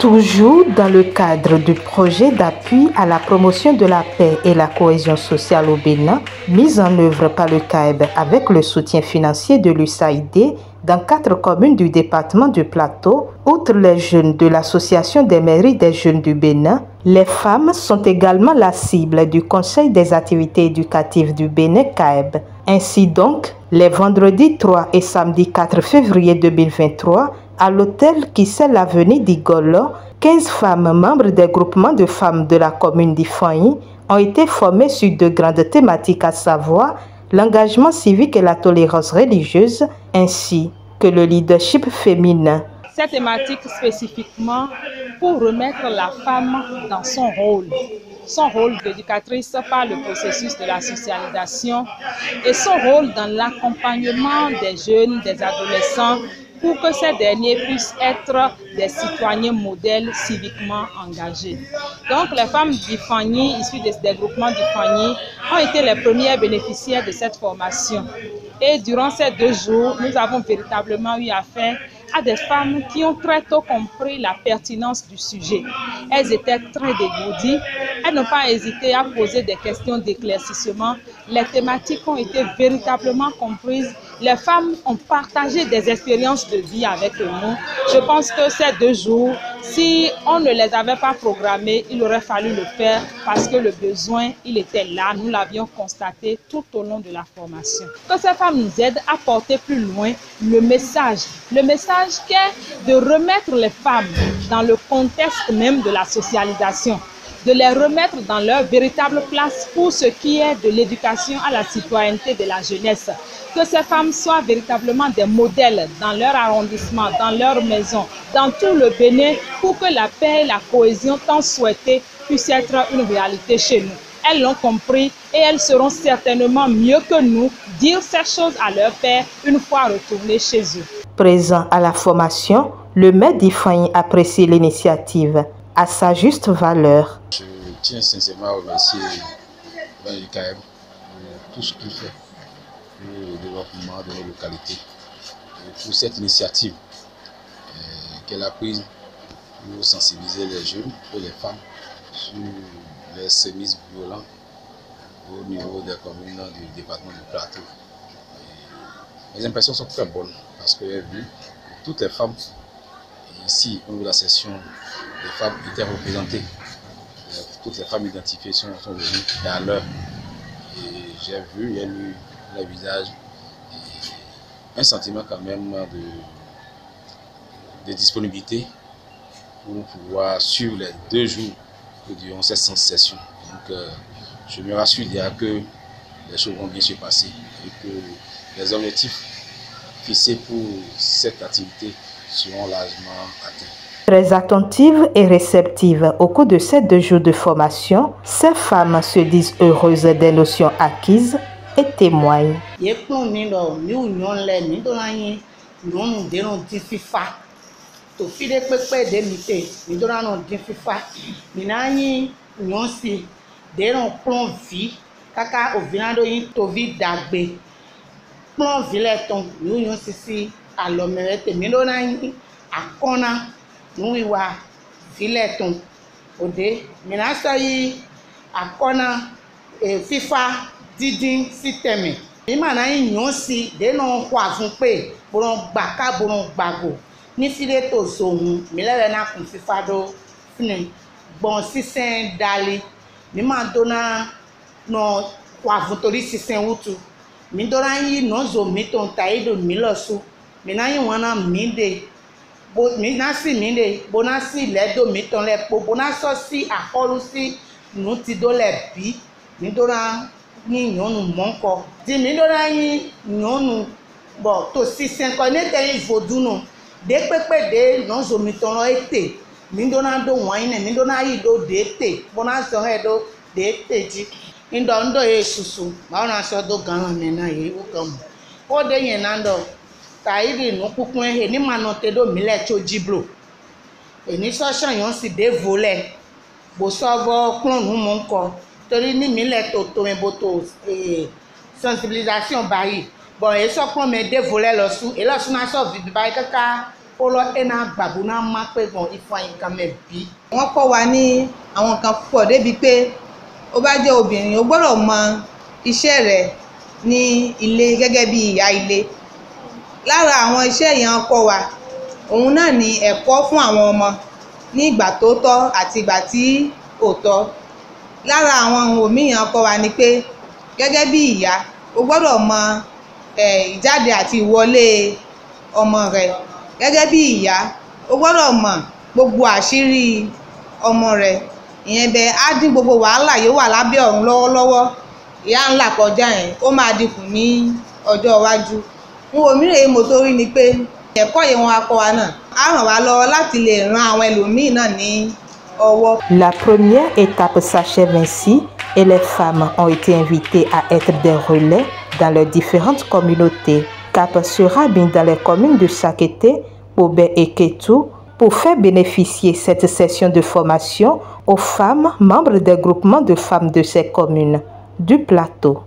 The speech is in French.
Toujours dans le cadre du projet d'appui à la promotion de la paix et la cohésion sociale au Bénin, mis en œuvre par le CAEB avec le soutien financier de l'USAID dans 4 communes du département du Plateau, outre les jeunes de l'Association des mairies des jeunes du Bénin, les femmes sont également la cible du Conseil des activités éducatives du Bénin CAEB. Ainsi donc, les vendredis 3 et samedi 4 février 2023, à l'hôtel qui scelle l'avenue d'Igolo, 15 femmes membres des groupements de femmes de la commune d'Ifanyi ont été formées sur 2 grandes thématiques, à savoir l'engagement civique et la tolérance religieuse, ainsi que le leadership féminin. Cette thématique spécifiquement pour remettre la femme dans son rôle d'éducatrice par le processus de la socialisation et son rôle dans l'accompagnement des jeunes, des adolescents, pour que ces derniers puissent être des citoyens modèles civiquement engagés. Donc les femmes d'Ifanyi, issues des groupements d'Ifanyi, ont été les premières bénéficiaires de cette formation. Et durant ces 2 jours, nous avons véritablement eu affaire à des femmes qui ont très tôt compris la pertinence du sujet. Elles étaient très dégourdies, elles n'ont pas hésité à poser des questions d'éclaircissement. Les thématiques ont été véritablement comprises. Les femmes ont partagé des expériences de vie avec nous. Je pense que ces 2 jours, si on ne les avait pas programmés, il aurait fallu le faire parce que le besoin, il était là. Nous l'avions constaté tout au long de la formation. Que ces femmes nous aident à porter plus loin le message qui est de remettre les femmes dans le contexte même de la socialisation, de les remettre dans leur véritable place pour ce qui est de l'éducation à la citoyenneté de la jeunesse. Que ces femmes soient véritablement des modèles dans leur arrondissement, dans leur maison, dans tout le Bénin, pour que la paix et la cohésion tant souhaitée puissent être une réalité chez nous. Elles l'ont compris et elles seront certainement mieux que nous dire ces choses à leur père une fois retournées chez eux. Présent à la formation, le maire d'Ifanyi apprécie l'initiative à sa juste valeur. Je tiens sincèrement à remercier le CAEB pour tout ce qu'il fait pour le développement de nos localités et pour cette initiative qu'elle a prise pour sensibiliser les jeunes et les femmes sur les sévices violents au niveau des communes du département du Plateau. Les impressions sont très bonnes parce que j'ai vu toutes les femmes ici au niveau de la session, les femmes étaient représentées. Toutes les femmes identifiées sont venues et à l'heure. Et j'ai vu, j'ai lu les visages, et un sentiment quand même de disponibilité pour pouvoir suivre les 2 jours que durant cette session. Donc je me rassure dire que les choses vont bien se passer et que les objectifs fixés pour cette activité seront largement atteints. Très attentives et réceptives au cours de ces 2 jours de formation, ces femmes se disent heureuses des notions acquises et témoignent. Nous fileton ode minaso yi akona FIFA didin système imana yin si de no kwa fun pe boron gbaka boron gbago ni fileto sohun mi lere na kun FIFA do fune bon sisen dali mi ma dona no kwa fun tori sisen wutu mi dona yi no zo mi ton taido mi losu mi na yin wana mi de Bonasi minde, bonasi ledo miton le po, bonaso si akolu si nuti do le bi, midora ni nyonu monko. Di midora ni nyonu bo to si senko nete yi voduno. De pepe de nonzo miton lo ete, midora do wine, midora yi do de ete, bonaso he do de ete ji. Ndo ye susu, maona so do gana mena ye ukamu. O de yen nando. Tairi no kukun he ni manote do mile cho jiblo eni so shan si de volé bo sovo klon nu monko tori ni mile to me boto sensibilisation bayi bon e so klon me de volé lo su e lo su na so vi bayi kaka kọ́lọ́ ẹ̀nà gbàgbó náà má pé gan ìfọyín kan mẹ́ bí. Wọ́n kọ́ wa ní àwọn kan púpọ̀ débi pé ó bá jẹ́ obìnrin ó gbọ́dọ̀ mọ iṣẹ́ rẹ̀ ní ilé gẹ́gẹ́ bí ìyá ilé. Lára àwọn iṣẹ́ yẹn kọ́ wa òun náà ni ẹ̀kọ́ fún àwọn ọmọ ní ìgbà tó tọ́ àti ìgbà tí ò tọ́. Lára àwọn ohun mìíràn kọ́ wa ni pé gẹ́gẹ́ bí ìyá o gbọ́dọ̀ mọ ìjáde àti ìwọlé ọmọ rẹ. Gẹ́gẹ́ bí ìyá o gbọ́dọ̀ mọ gbogbo àṣírí ọmọ rẹ. Ìyẹn bẹ́ẹ̀ á dín gbogbo wàhálà yóò wà lábẹ́ ọ̀run lọ́wọ́lọ́wọ́ ìyá ńlá kọjá yẹn ó máa dínkù ní ọjọ́ iwájú. Ohun mìíràn mo tó rí ni pé ẹ̀kọ́ yẹn wọn akọ́ wa náà á ràn wá lọ́wọ́ láti lè ran àwọn ẹlòmíì náà ní ọwọ́. La première étape s'achève ainsi et les femmes ont été invitées à être des relais dans leurs différentes communautés. CAP sera bien dans les communes de Sakété, Pobé et Kétou pour faire bénéficier cette session de formation aux femmes membres des groupements de femmes de ces communes du plateau.